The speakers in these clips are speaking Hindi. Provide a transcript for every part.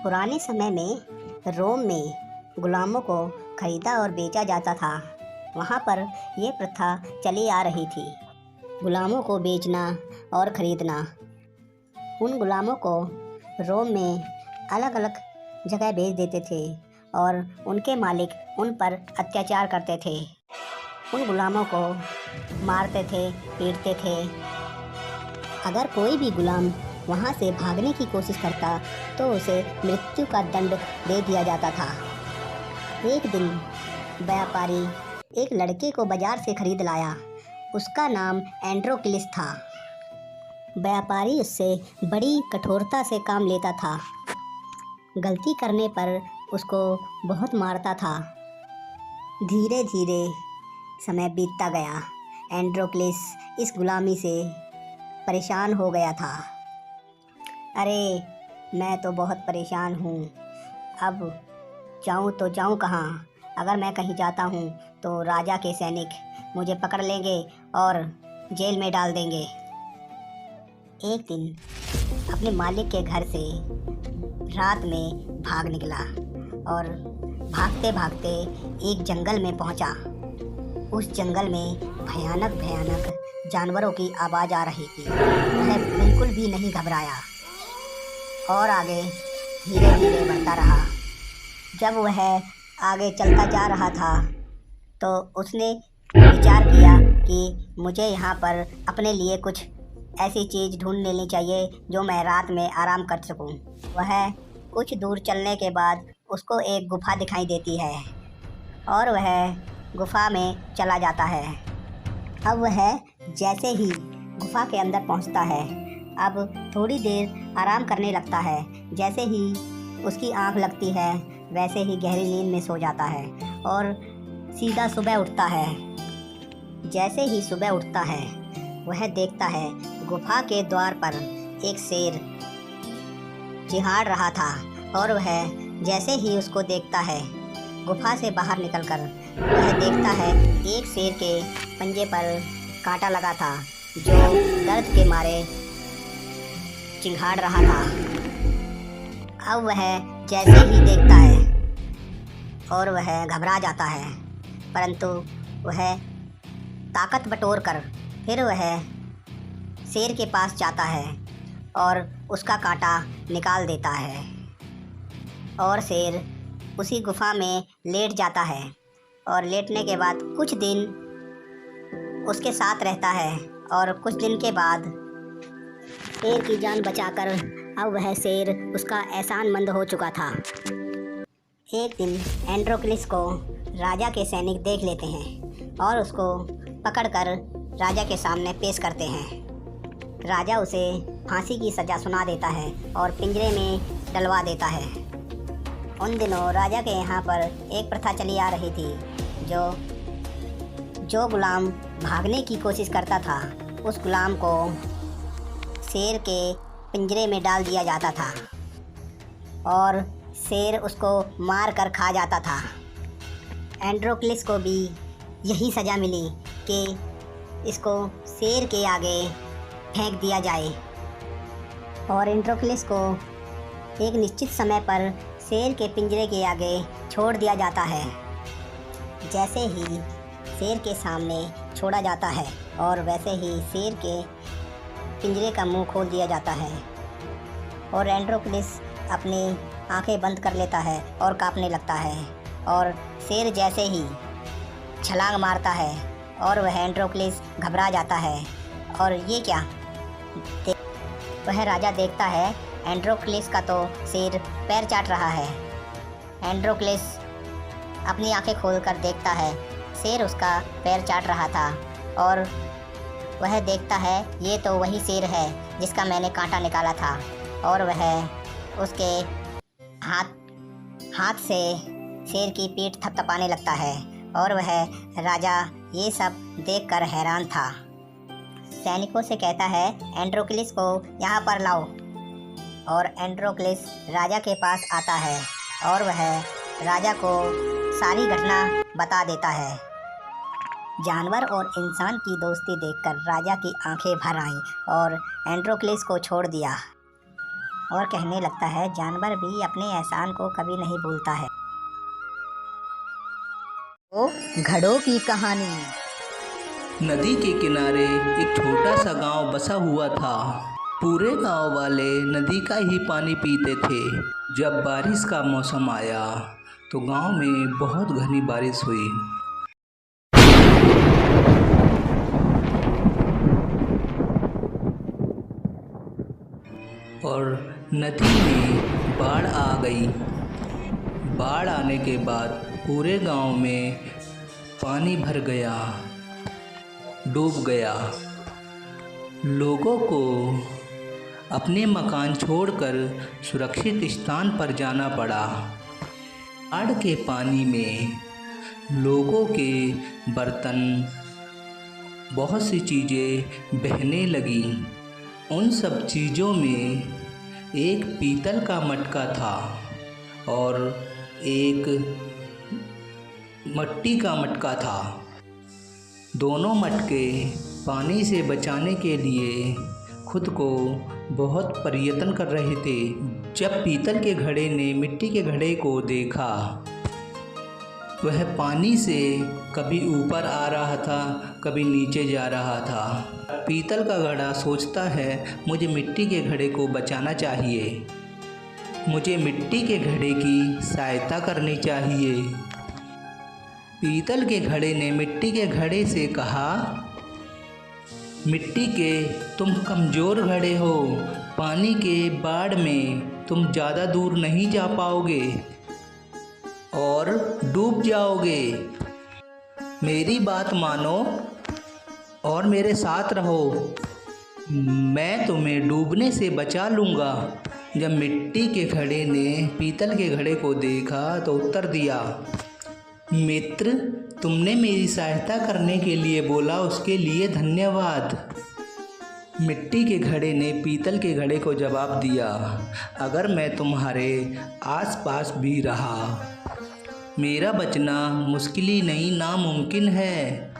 पुराने समय में रोम में गुलामों को खरीदा और बेचा जाता था। वहाँ पर यह प्रथा चली आ रही थी, गुलामों को बेचना और ख़रीदना। उन गुलामों को रोम में अलग अलग जगह भेज देते थे और उनके मालिक उन पर अत्याचार करते थे। उन गुलामों को मारते थे, पीटते थे। अगर कोई भी गुलाम वहाँ से भागने की कोशिश करता तो उसे मृत्यु का दंड दे दिया जाता था। एक दिन व्यापारी एक लड़के को बाजार से खरीद लाया। उसका नाम एंड्रोक्लिस था। व्यापारी उससे बड़ी कठोरता से काम लेता था। गलती करने पर उसको बहुत मारता था। धीरे धीरे समय बीतता गया। एंड्रोक्लिस इस गुलामी से परेशान हो गया था। अरे, मैं तो बहुत परेशान हूँ। अब जाऊँ तो जाऊँ कहाँ? अगर मैं कहीं जाता हूँ तो राजा के सैनिक मुझे पकड़ लेंगे और जेल में डाल देंगे। एक दिन अपने मालिक के घर से रात में भाग निकला और भागते भागते एक जंगल में पहुँचा। उस जंगल में भयानक भयानक जानवरों की आवाज़ आ रही थी। वह बिल्कुल भी नहीं घबराया और आगे धीरे धीरे बढ़ता रहा। जब वह आगे चलता जा रहा था तो उसने विचार किया कि मुझे यहाँ पर अपने लिए कुछ ऐसी चीज़ ढूंढ लेनी चाहिए जो मैं रात में आराम कर सकूँ। वह कुछ दूर चलने के बाद उसको एक गुफा दिखाई देती है और वह गुफा में चला जाता है। अब वह जैसे ही गुफा के अंदर पहुँचता है, अब थोड़ी देर आराम करने लगता है। जैसे ही उसकी आँख लगती है वैसे ही गहरी नींद में सो जाता है और सीधा सुबह उठता है। जैसे ही सुबह उठता है वह देखता है गुफा के द्वार पर एक शेर चिहाड़ रहा था और वह जैसे ही उसको देखता है, गुफा से बाहर निकलकर वह देखता है एक शेर के पंजे पर कांटा लगा था जो दर्द के मारे चिंघाड़ रहा था। अब वह जैसे ही देखता है और वह घबरा जाता है, परंतु वह ताकत बटोर कर फिर वह शेर के पास जाता है और उसका कांटा निकाल देता है और शेर उसी गुफा में लेट जाता है और लेटने के बाद कुछ दिन उसके साथ रहता है और कुछ दिन के बाद शेर की जान बचाकर अब वह शेर उसका एहसानमंद हो चुका था। एक दिन एंड्रोक्लिस को राजा के सैनिक देख लेते हैं और उसको पकड़कर राजा के सामने पेश करते हैं। राजा उसे फांसी की सज़ा सुना देता है और पिंजरे में डलवा देता है। उन दिनों राजा के यहाँ पर एक प्रथा चली आ रही थी, जो गुलाम भागने की कोशिश करता था उस गुलाम को शेर के पिंजरे में डाल दिया जाता था और शेर उसको मार कर खा जाता था। एंड्रोक्लिस को भी यही सज़ा मिली कि इसको शेर के आगे फेंक दिया जाए और एंड्रोक्लिस को एक निश्चित समय पर शेर के पिंजरे के आगे छोड़ दिया जाता है। जैसे ही शेर के सामने छोड़ा जाता है और वैसे ही शेर के पिंजरे का मुंह खोल दिया जाता है और एंड्रोक्लिस अपनी आंखें बंद कर लेता है और कांपने लगता है और शेर जैसे ही छलांग मारता है और वह एंड्रोक्लिस घबरा जाता है। और ये क्या? वह राजा देखता है एंड्रोक्लिस का तो शेर पैर चाट रहा है। एंड्रोक्लिस अपनी आंखें खोलकर देखता है, शेर उसका पैर चाट रहा था और वह देखता है ये तो वही शेर है जिसका मैंने कांटा निकाला था और वह उसके हाथ से शेर की पीठ थपथपाने लगता है और वह राजा ये सब देखकर हैरान था। सैनिकों से कहता है एंड्रोक्लिस को यहाँ पर लाओ और एंड्रोक्लिस राजा के पास आता है और वह राजा को सारी घटना बता देता है। जानवर और इंसान की दोस्ती देखकर राजा की आंखें भर आईं और एंड्रोक्लिस को छोड़ दिया और कहने लगता है जानवर भी अपने एहसान को कभी नहीं भूलता है। तो घड़ों की कहानी। नदी के किनारे एक छोटा सा गांव बसा हुआ था। पूरे गांव वाले नदी का ही पानी पीते थे। जब बारिश का मौसम आया तो गांव में बहुत घनी बारिश हुई और नदी में बाढ़ आ गई। बाढ़ आने के बाद पूरे गांव में पानी भर गया, डूब गया। लोगों को अपने मकान छोड़कर सुरक्षित स्थान पर जाना पड़ा। बाढ़ के पानी में लोगों के बर्तन, बहुत सी चीज़ें बहने लगीं। उन सब चीज़ों में एक पीतल का मटका था और एक मिट्टी का मटका था। दोनों मटके पानी से बचाने के लिए खुद को बहुत प्रयत्न कर रहे थे। जब पीतल के घड़े ने मिट्टी के घड़े को देखा, वह पानी से कभी ऊपर आ रहा था, कभी नीचे जा रहा था। पीतल का घड़ा सोचता है मुझे मिट्टी के घड़े को बचाना चाहिए, मुझे मिट्टी के घड़े की सहायता करनी चाहिए। पीतल के घड़े ने मिट्टी के घड़े से कहा, मिट्टी के तुम कमज़ोर घड़े हो, पानी के बाढ़ में तुम ज़्यादा दूर नहीं जा पाओगे और डूब जाओगे। मेरी बात मानो और मेरे साथ रहो, मैं तुम्हें डूबने से बचा लूँगा। जब मिट्टी के घड़े ने पीतल के घड़े को देखा तो उत्तर दिया, मित्र, तुमने मेरी सहायता करने के लिए बोला, उसके लिए धन्यवाद। मिट्टी के घड़े ने पीतल के घड़े को जवाब दिया, अगर मैं तुम्हारे आसपास भी रहा, मेरा बचना मुश्किल ही नहीं, नामुमकिन है।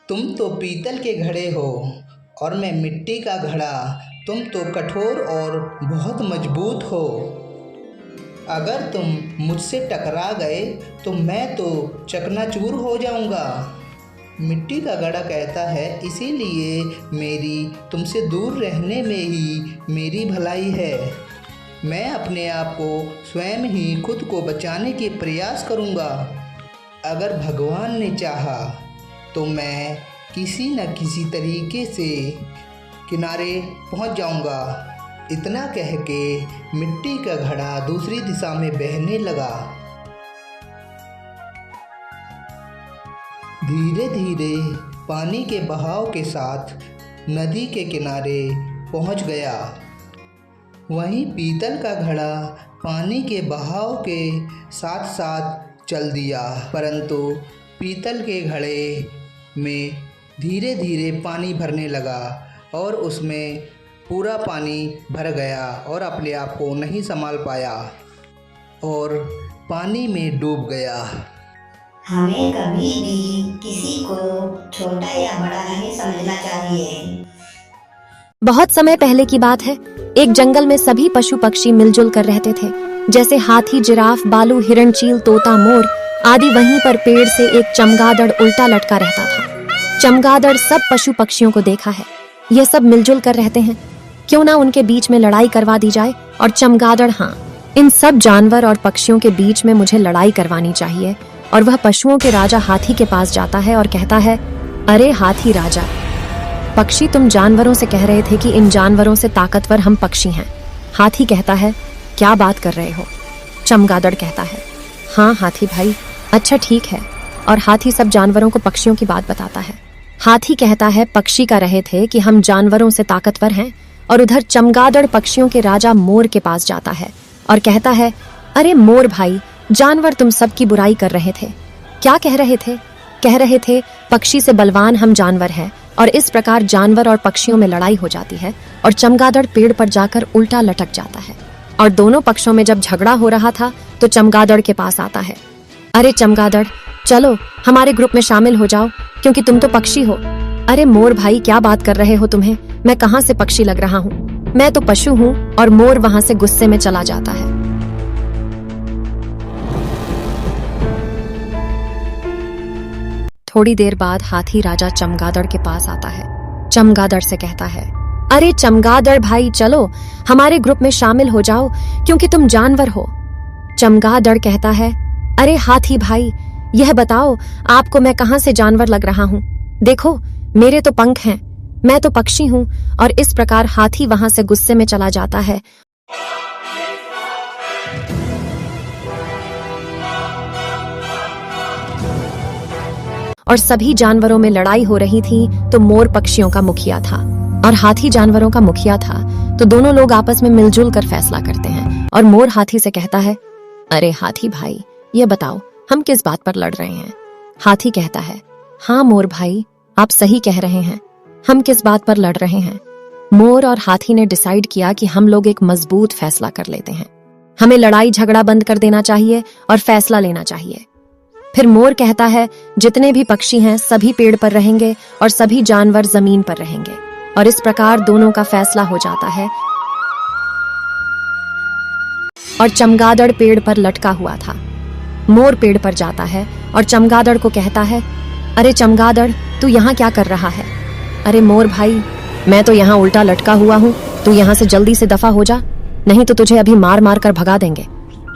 तुम तो पीतल के घड़े हो और मैं मिट्टी का घड़ा। तुम तो कठोर और बहुत मजबूत हो। अगर तुम मुझसे टकरा गए तो मैं तो चकनाचूर हो जाऊंगा। मिट्टी का घड़ा कहता है, इसीलिए मेरी तुमसे दूर रहने में ही मेरी भलाई है। मैं अपने आप को स्वयं ही खुद को बचाने के प्रयास करूंगा। अगर भगवान ने चाहा तो मैं किसी न किसी तरीके से किनारे पहुंच जाऊंगा। इतना कह के मिट्टी का घड़ा दूसरी दिशा में बहने लगा। धीरे धीरे पानी के बहाव के साथ नदी के किनारे पहुंच गया। वहीं पीतल का घड़ा पानी के बहाव के साथ साथ चल दिया, परंतु पीतल के घड़े में धीरे धीरे पानी भरने लगा और उसमें पूरा पानी भर गया और अपने आप को नहीं संभाल पाया और पानी में डूब गया। हमें कभी भी किसी को छोटा या बड़ा नहीं समझना चाहिए। बहुत समय पहले की बात है। एक जंगल में सभी पशु पक्षी मिलजुल कर रहते थे। जैसे हाथी, जिराफ, बालू, हिरण, चील, तोता, मोर आदि। वहीं पर पेड़ से एक चमगादड़ उल्टा लटका रहता था। चमगादड़ सब पशु पक्षियों को देखा है, ये सब मिलजुल कर रहते हैं, क्यों ना उनके बीच में लड़ाई करवा दी जाए। और चमगादड़, हाँ, इन सब जानवर और पक्षियों के बीच में मुझे लड़ाई करवानी चाहिए। और वह पशुओं के राजा हाथी के पास जाता है और कहता है, अरे हाथी राजा, पक्षी तुम जानवरों से कह रहे थे कि इन जानवरों से ताकतवर हम पक्षी हैं। हाथी कहता है, क्या बात कर रहे हो? चमगादड़ कहता है, हाँ हाथी भाई, अच्छा ठीक है। और हाथी सब जानवरों को पक्षियों की बात बताता है। हाथी कहता है, पक्षी कह रहे थे कि हम जानवरों से ताकतवर हैं। और उधर चमगादड़ पक्षियों के राजा मोर के पास जाता है और कहता है, अरे मोर भाई, जानवर तुम सबकी बुराई कर रहे थे। क्या कह रहे थे? कह रहे थे पक्षी से बलवान हम जानवर हैं। और इस प्रकार जानवर और पक्षियों में लड़ाई हो जाती है और चमगादड़ पेड़ पर जाकर उल्टा लटक जाता है। और दोनों पक्षों में जब झगड़ा हो रहा था तो चमगादड़ के पास आता है, अरे चमगादड़, चलो हमारे ग्रुप में शामिल हो जाओ, क्योंकि तुम तो पक्षी हो। अरे मोर भाई, क्या बात कर रहे हो तुम्हें? मैं कहाँ से पक्षी लग रहा हूँ? मैं तो पशु हूँ। और मोर वहां से गुस्से में चला जाता है। थोड़ी देर बाद हाथी राजा चमगादड़ के पास आता है। चमगादड़ से कहता है, अरे चमगादड़ भाई, चलो हमारे ग्रुप में शामिल हो जाओ क्योंकि तुम जानवर हो। चमगादड़ कहता है, अरे हाथी भाई, यह बताओ आपको मैं कहां से जानवर लग रहा हूं? देखो मेरे तो पंख हैं, मैं तो पक्षी हूं। और इस प्रकार हाथी वहां से गुस्से में चला जाता है। और सभी जानवरों में लड़ाई हो रही थी तो मोर पक्षियों का मुखिया था और हाथी जानवरों का मुखिया था। तो दोनों लोग आपस में मिलजुल कर फैसला करते हैं। और मोर हाथी से कहता है, अरे हाथी भाई, ये बताओ हम किस बात पर लड़ रहे हैं? हाथी कहता है, हाँ मोर भाई, आप सही कह रहे हैं, हम किस बात पर लड़ रहे हैं? मोर और हाथी ने डिसाइड किया कि हम लोग एक मजबूत फैसला कर लेते हैं। हमें लड़ाई झगड़ा बंद कर देना चाहिए और फैसला लेना चाहिए। फिर मोर कहता है, जितने भी पक्षी हैं सभी पेड़ पर रहेंगे और सभी जानवर जमीन पर रहेंगे। और इस प्रकार दोनों का फैसला हो जाता है। और चमगादड़ पेड़ पर लटका हुआ था। मोर पेड़ पर जाता है और चमगादड़ को कहता है, अरे चमगादड़, तू यहाँ क्या कर रहा है? अरे मोर भाई, मैं तो यहाँ उल्टा लटका हुआ हूँ, तू यहाँ से जल्दी से दफा हो जा, नहीं तो तुझे अभी मार मार कर भगा देंगे।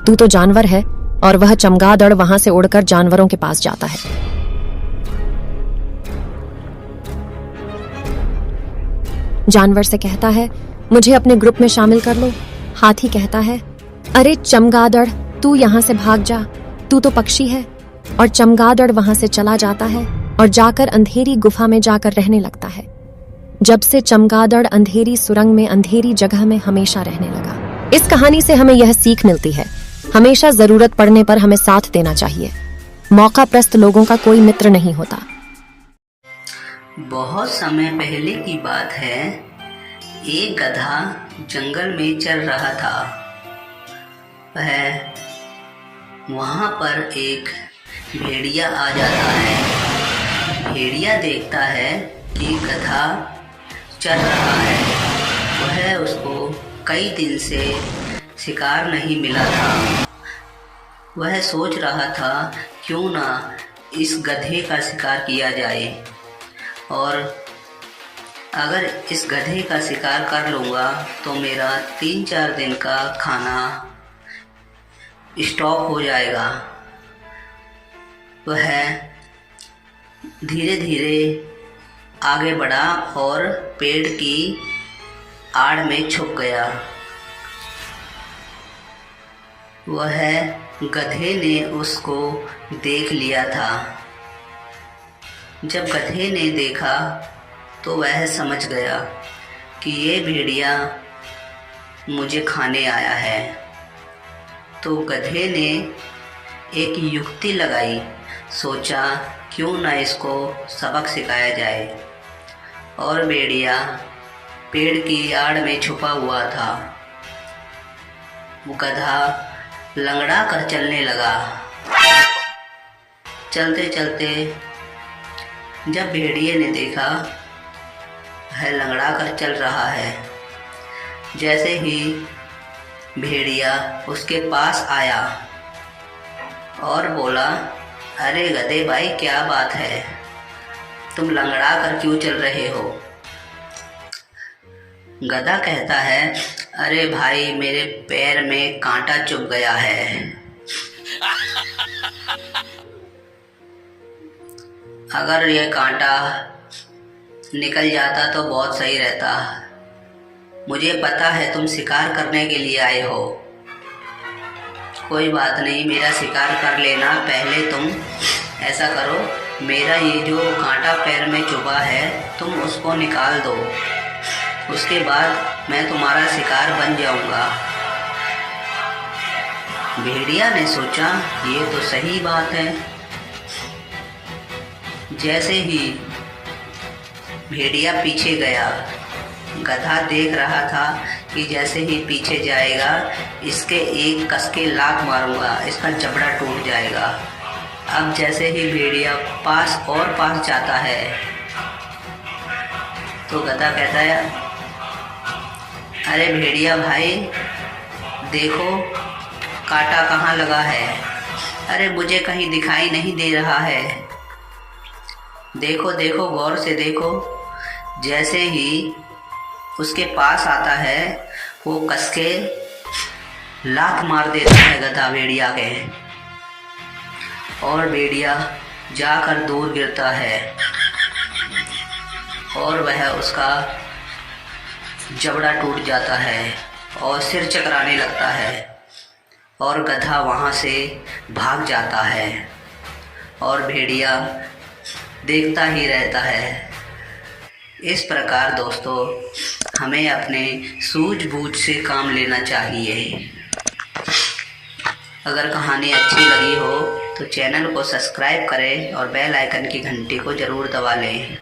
तू तो जानवर है। और वह चमगादड़ वहां से उड़कर जानवरों के पास जाता है। जानवर से कहता है, मुझे अपने ग्रुप में शामिल कर लो। हाथी कहता है, अरे चमगादड़, तू यहाँ से भाग जा, तू तो पक्षी है। और चमगादड़ वहां से चला जाता है और जाकर अंधेरी गुफा में जाकर रहने लगता है। जब से चमगादड़ अंधेरी सुरंग में अंधेरी जगह में हमेशा रहने लगा। इस कहानी से हमें यह सीख मिलती है, हमेशा जरूरत पड़ने पर हमें साथ देना चाहिए। मौकाप्रस्त लोगों का कोई मित्र नहीं होता। बहुत समय पहले की बात है। एक गधा जंगल में चल रहा था। वहाँ पर एक भेड़िया आ जाता है। भेड़िया देखता है कि गधा चल रहा है। वह उसको कई दिन से शिकार नहीं मिला था। वह सोच रहा था क्यों ना इस गधे का शिकार किया जाए, और अगर इस गधे का शिकार कर लूँगा तो मेरा 3-4 दिन का खाना स्टॉक हो जाएगा। वह धीरे धीरे आगे बढ़ा और पेड़ की आड़ में छुप गया। वह गधे ने उसको देख लिया था। जब गधे ने देखा तो वह समझ गया कि ये भेड़िया मुझे खाने आया है। तो गधे ने एक युक्ति लगाई। सोचा क्यों ना इसको सबक सिखाया जाए। और भेड़िया पेड़ की आड़ में छुपा हुआ था। वो गधा लंगड़ा कर चलने लगा। चलते चलते जब भेड़िए ने देखा वह लंगड़ा कर चल रहा है, जैसे ही भेड़िया उसके पास आया और बोला, अरे गधे भाई, क्या बात है, तुम लंगड़ा कर क्यों चल रहे हो? गधा कहता है, अरे भाई, मेरे पैर में कांटा चुभ गया है। अगर यह कांटा निकल जाता तो बहुत सही रहता। मुझे पता है तुम शिकार करने के लिए आए हो। कोई बात नहीं, मेरा शिकार कर लेना। पहले तुम ऐसा करो, मेरा ये जो कांटा पैर में चुभा है तुम उसको निकाल दो, उसके बाद मैं तुम्हारा शिकार बन जाऊंगा। भेड़िया ने सोचा ये तो सही बात है। जैसे ही भेड़िया पीछे गया, गधा देख रहा था कि जैसे ही पीछे जाएगा इसके एक कस के लात मारूंगा, इसका जबड़ा टूट जाएगा। अब जैसे ही भेड़िया पास और पास जाता है तो गधा कहता है, अरे भेड़िया भाई देखो कांटा कहाँ लगा है। अरे मुझे कहीं दिखाई नहीं दे रहा है। देखो देखो गौर से देखो। जैसे ही उसके पास आता है वो कस के लात मार देता है गधा भेड़िया के, और भेड़िया जाकर दूर गिरता है और वह उसका जबड़ा टूट जाता है और सिर चकराने लगता है और गधा वहाँ से भाग जाता है और भेड़िया देखता ही रहता है। इस प्रकार दोस्तों हमें अपने सूझबूझ से काम लेना चाहिए। अगर कहानी अच्छी लगी हो तो चैनल को सब्सक्राइब करें और बेल आइकन की घंटी को ज़रूर दबा लें।